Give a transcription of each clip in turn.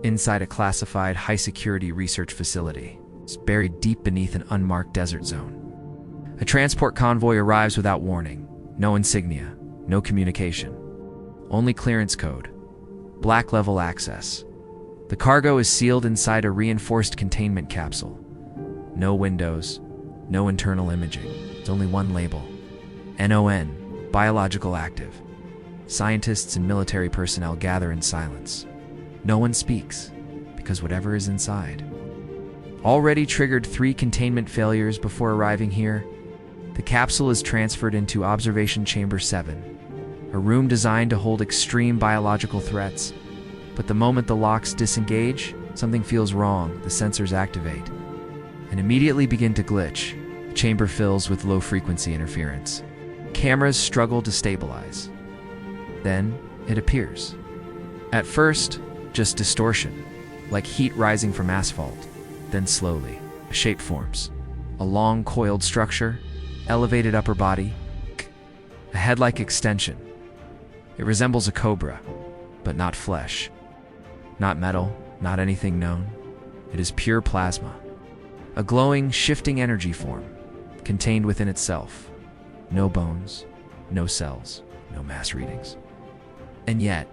inside a classified high-security research facility. It's buried deep beneath an unmarked desert zone. A transport convoy arrives without warning. No insignia, no communication. Only clearance code. Black level access. The cargo is sealed inside a reinforced containment capsule. No windows, no internal imaging. It's only one label. NON, biological active. Scientists and military personnel gather in silence. No one speaks, because whatever is inside. Already triggered 3 containment failures before arriving here, the capsule is transferred into Observation Chamber 7, a room designed to hold extreme biological threats. But the moment the locks disengage, something feels wrong. The sensors activate and immediately begin to glitch. The chamber fills with low-frequency interference. Cameras struggle to stabilize. Then it appears. At first, just distortion, like heat rising from asphalt. Then slowly, a shape forms. A long, coiled structure, elevated upper body, a head-like extension. It resembles a cobra, but not flesh. Not metal, not anything known. It is pure plasma. A glowing, shifting energy form, contained within itself. No bones, no cells, no mass readings. And yet,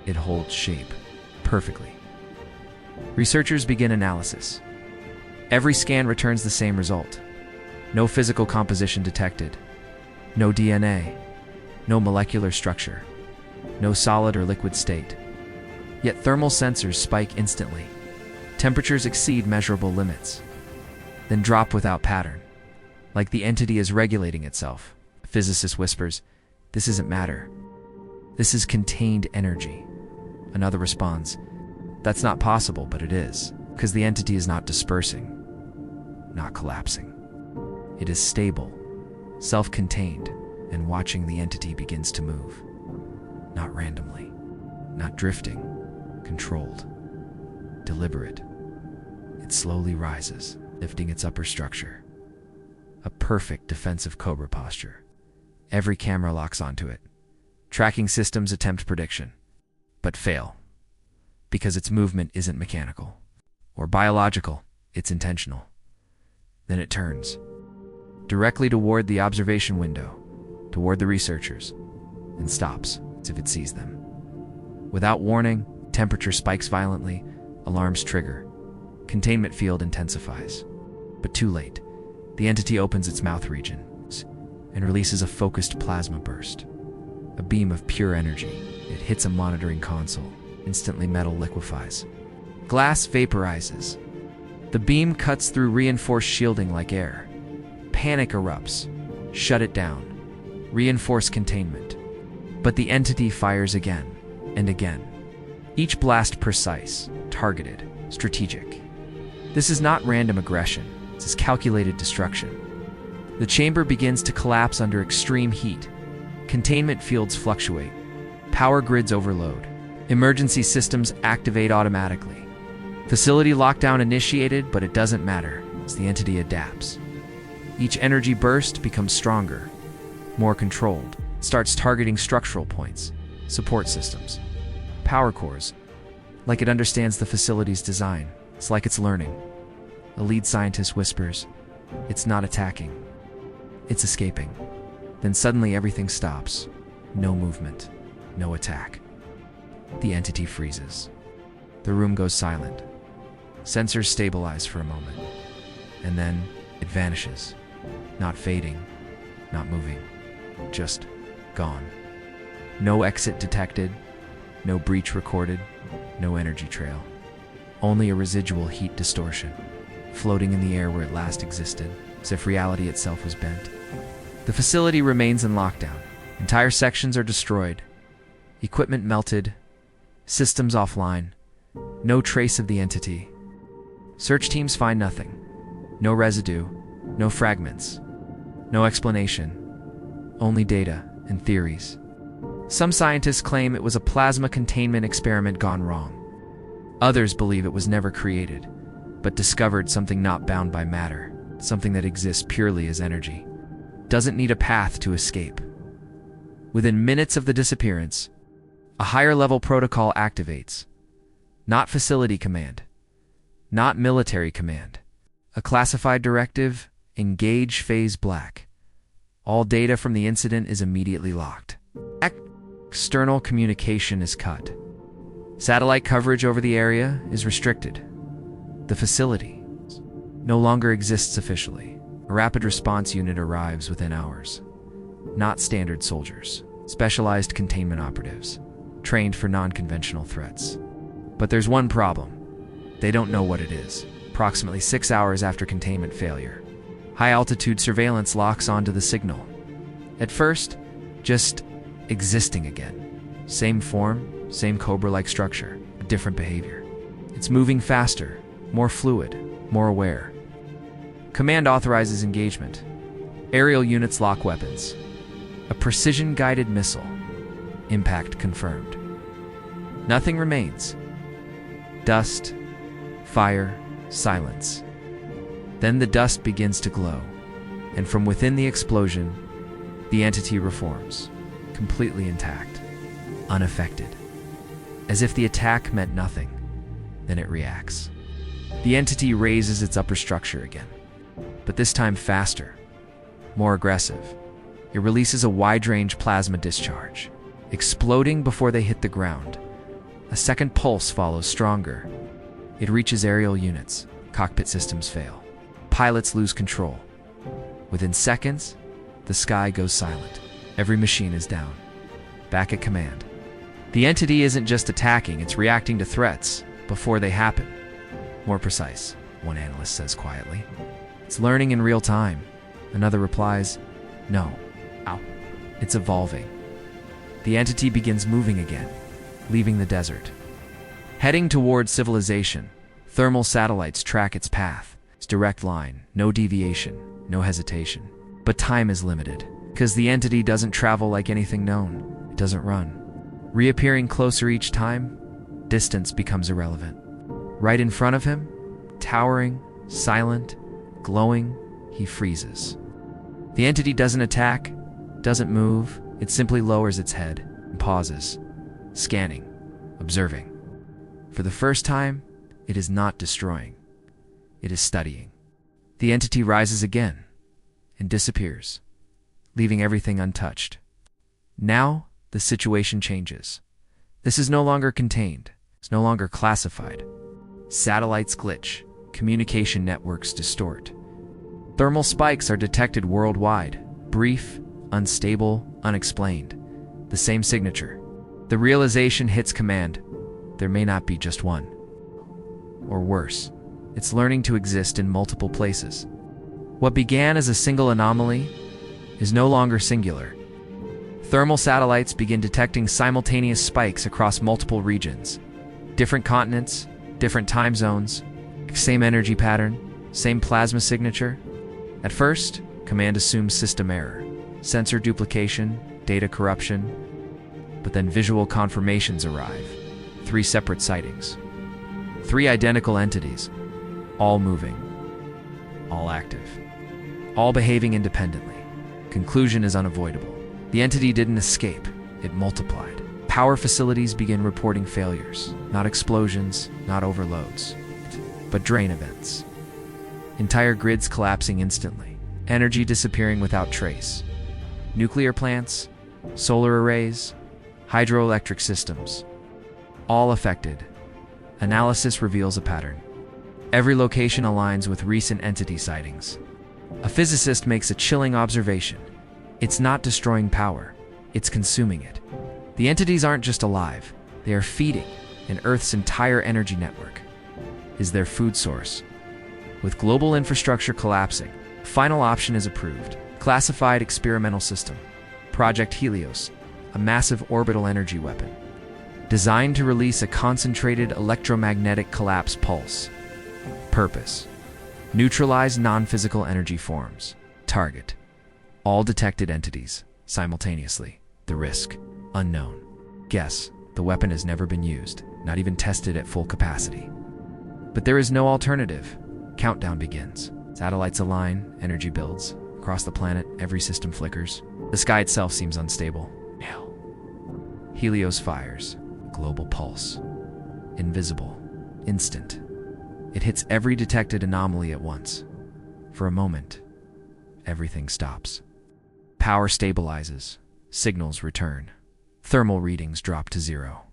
it holds shape perfectly. Researchers begin analysis. Every scan returns the same result. No physical composition detected. No DNA. No molecular structure. No solid or liquid state. Yet thermal sensors spike instantly. Temperatures exceed measurable limits, then drop without pattern, like the entity is regulating itself. A physicist whispers, "This isn't matter. This is contained energy." Another responds, "That's not possible, but it is, because the entity is not dispersing, not collapsing. It is stable, self-contained, and watching the entity begins to move. Not randomly, not drifting, controlled, deliberate. It slowly rises, lifting its upper structure. A perfect defensive cobra posture. Every camera locks onto it. Tracking systems attempt prediction, but fail, because its movement isn't mechanical or biological, it's intentional. Then it turns, directly toward the observation window, toward the researchers, and stops as if it sees them. Without warning, temperature spikes violently, alarms trigger, containment field intensifies. But too late, the entity opens its mouth regions and releases a focused plasma burst. A beam of pure energy. It hits a monitoring console. Instantly metal liquefies. Glass vaporizes. The beam cuts through reinforced shielding like air. Panic erupts. Shut it down. Reinforce containment. But the entity fires again and again. Each blast precise, targeted, strategic. This is not random aggression. This is calculated destruction. The chamber begins to collapse under extreme heat. Containment fields fluctuate. Power grids overload. Emergency systems activate automatically. Facility lockdown initiated, but it doesn't matter as the entity adapts. Each energy burst becomes stronger, more controlled. It starts targeting structural points, support systems, power cores, like it understands the facility's design. It's like it's learning. A lead scientist whispers, "It's not attacking. It's escaping." Then suddenly everything stops. No movement, no attack. The entity freezes. The room goes silent. Sensors stabilize for a moment, and then it vanishes. Not fading, not moving, just gone. No exit detected, no breach recorded, no energy trail. Only a residual heat distortion, floating in the air where it last existed, as if reality itself was bent. The facility remains in lockdown. Entire sections are destroyed. Equipment melted. Systems offline. No trace of the entity. Search teams find nothing. No residue. No fragments. No explanation. Only data and theories. Some scientists claim it was a plasma containment experiment gone wrong. Others believe it was never created, but discovered something not bound by matter, something that exists purely as energy. Doesn't need a path to escape. Within minutes of the disappearance, a higher level protocol activates. Not facility command. Not military command. A classified directive, engage phase black. All data from the incident is immediately locked. External communication is cut. Satellite coverage over the area is restricted. The facility no longer exists officially. A rapid response unit arrives within hours. Not standard soldiers, specialized containment operatives, trained for non-conventional threats. But there's one problem. They don't know what it is. Approximately 6 hours after containment failure, high-altitude surveillance locks onto the signal. At first, just existing again. Same form, same cobra-like structure, but different behavior. It's moving faster, more fluid, more aware. Command authorizes engagement. Aerial units lock weapons. A precision-guided missile. Impact confirmed. Nothing remains. Dust, fire, silence. Then the dust begins to glow, and from within the explosion, the entity reforms, completely intact, unaffected. As if the attack meant nothing, then it reacts. The entity raises its upper structure again, but this time faster, more aggressive. It releases a wide-range plasma discharge, exploding before they hit the ground. A second pulse follows stronger. It reaches aerial units. Cockpit systems fail. Pilots lose control. Within seconds, the sky goes silent. Every machine is down. Back at command. The entity isn't just attacking, it's reacting to threats before they happen. More precise, one analyst says quietly. It's learning in real time. Another replies, no. Ow. It's evolving. The entity begins moving again, leaving the desert. Heading towards civilization, thermal satellites track its path. It's direct line, no deviation, no hesitation. But time is limited, because the entity doesn't travel like anything known. It doesn't run. Reappearing closer each time, distance becomes irrelevant. Right in front of him, towering, silent, glowing, he freezes. The entity doesn't attack, doesn't move, it simply lowers its head and pauses, scanning, observing. For the first time, it is not destroying. It is studying. The entity rises again and disappears, leaving everything untouched. Now, the situation changes. This is no longer contained. It's no longer classified. Satellites glitch. Communication networks distort. Thermal spikes are detected worldwide. Brief, unstable, unexplained. The same signature. The realization hits command. There may not be just one. Or worse, it's learning to exist in multiple places. What began as a single anomaly is no longer singular. Thermal satellites begin detecting simultaneous spikes across multiple regions. Different continents, different time zones, same energy pattern, same plasma signature. At first, command assumes system error, sensor duplication, data corruption. But then visual confirmations arrive. 3 separate sightings. 3 identical entities, all moving, all active, all behaving independently. Conclusion is unavoidable. The entity didn't escape, it multiplied. Power facilities begin reporting failures, not explosions, not overloads, but drain events. Entire grids collapsing instantly, energy disappearing without trace. Nuclear plants, solar arrays, hydroelectric systems, all affected. Analysis reveals a pattern. Every location aligns with recent entity sightings. A physicist makes a chilling observation. It's not destroying power, it's consuming it. The entities aren't just alive, they are feeding an Earth's entire energy network. Is their food source. With global infrastructure collapsing, final option is approved. Classified experimental system. Project Helios, a massive orbital energy weapon. Designed to release a concentrated electromagnetic collapse pulse. Purpose. Neutralize non-physical energy forms. Target. All detected entities, simultaneously. The risk. Unknown. Guess. The weapon has never been used, not even tested at full capacity. But there is no alternative. Countdown begins. Satellites align, energy builds. Across the planet, every system flickers. The sky itself seems unstable. Helios fires. Global pulse. invisible, instant. It hits every detected anomaly at once. For a moment, everything stops. Power stabilizes, signals return, thermal readings drop to zero.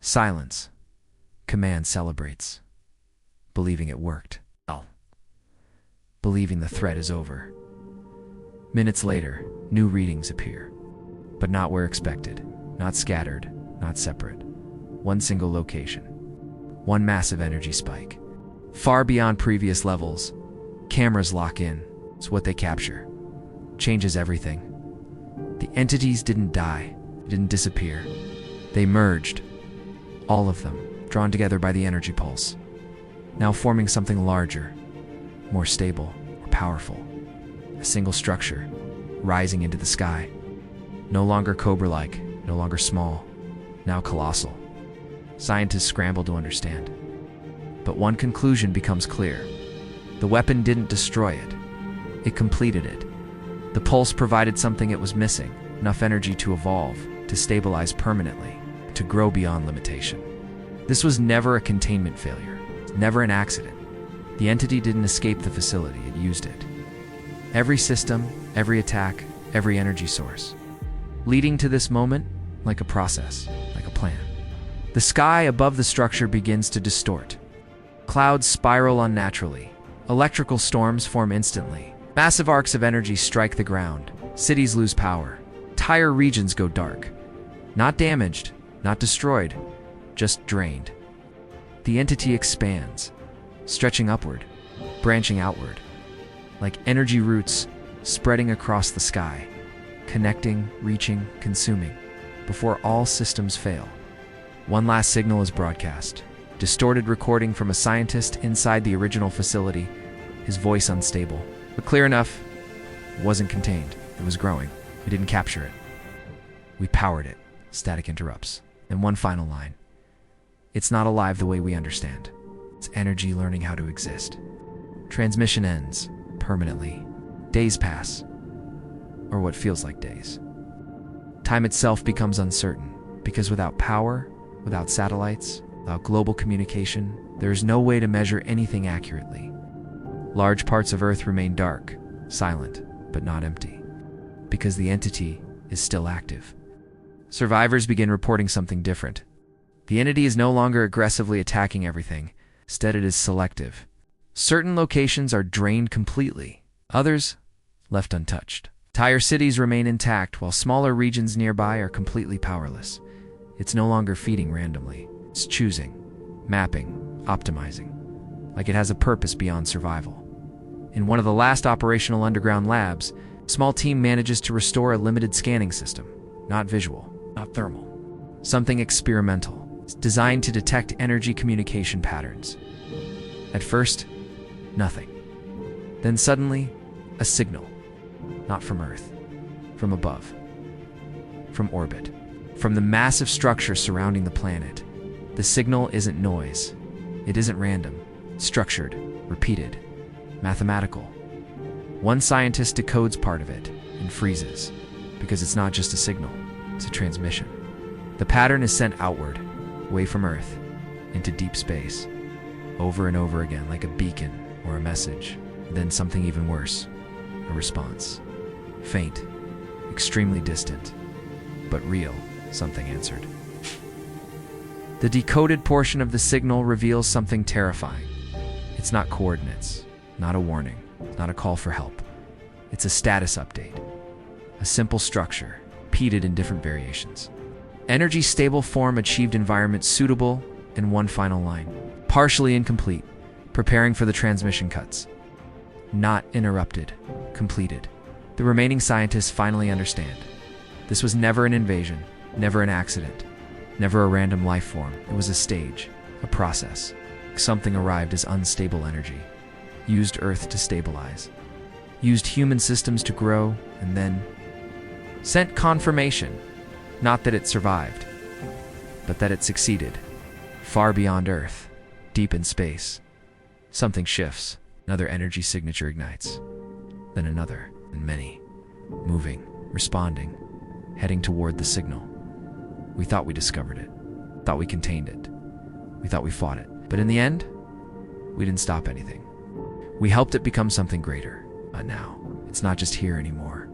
Silence. Command celebrates, believing it worked. Believing the threat is over. Minutes later, new readings appear, but not where expected, not scattered, not separate. One single location. One massive energy spike. Far beyond previous levels. Cameras lock in. It's what they capture. Changes everything. The entities didn't die. They didn't disappear. They merged. All of them, drawn together by the energy pulse. Now forming something larger, more stable, more powerful. A single structure, rising into the sky. No longer cobra-like, no longer small, now colossal. Scientists scramble to understand. But one conclusion becomes clear. The weapon didn't destroy it. It completed it. The pulse provided something it was missing, enough energy to evolve, to stabilize permanently, to grow beyond limitation. This was never a containment failure, never an accident. The entity didn't escape the facility, it used it. Every system, every attack, every energy source. Leading to this moment, like a process, like a plan. The sky above the structure begins to distort. Clouds spiral unnaturally. Electrical storms form instantly. Massive arcs of energy strike the ground. Cities lose power. Entire regions go dark. Not damaged, not destroyed, just drained. The entity expands, stretching upward, branching outward, like energy roots spreading across the sky, connecting, reaching, consuming, before all systems fail. One last signal is broadcast. Distorted recording from a scientist inside the original facility, his voice unstable, but clear enough. It wasn't contained. It was growing. We didn't capture it. We powered it. Static interrupts. And one final line. It's not alive the way we understand. It's energy learning how to exist. Transmission ends permanently. Days pass, or what feels like days. Time itself becomes uncertain, because without power, without satellites, without global communication, there is no way to measure anything accurately. Large parts of Earth remain dark, silent, but not empty, because the entity is still active. Survivors begin reporting something different. The entity is no longer aggressively attacking everything. Instead, it is selective. Certain locations are drained completely. Others, left untouched. Entire cities remain intact, while smaller regions nearby are completely powerless. It's no longer feeding randomly. It's choosing, mapping, optimizing, like it has a purpose beyond survival. In one of the last operational underground labs, a small team manages to restore a limited scanning system. Not visual, not thermal. Something experimental. It's designed to detect energy communication patterns. At first, nothing. Then suddenly, a signal. Not from Earth, from above, from orbit, from the massive structure surrounding the planet. The signal isn't noise. It isn't random. It's structured, repeated, mathematical. One scientist decodes part of it and freezes, because it's not just a signal, it's a transmission. The pattern is sent outward, away from Earth, into deep space, over and over again, like a beacon or a message. Then something even worse, a response. Faint, extremely distant, but real, something answered. The decoded portion of the signal reveals something terrifying. It's not coordinates, not a warning, not a call for help. It's a status update. A simple structure, repeated in different variations. Energy stable form achieved environment suitable, and one final line. Partially incomplete, preparing for the transmission cuts. Not interrupted, completed. The remaining scientists finally understand. This was never an invasion, never an accident, never a random life form. It was a stage, a process. Something arrived as unstable energy, used Earth to stabilize, used human systems to grow, and then sent confirmation. Not that it survived, but that it succeeded. Far beyond Earth, deep in space, something shifts. Another energy signature ignites. Then another, and many. Moving, responding, heading toward the signal. We thought we discovered it, thought we contained it. We thought we fought it. But in the end, we didn't stop anything. We helped it become something greater. But now, it's not just here anymore.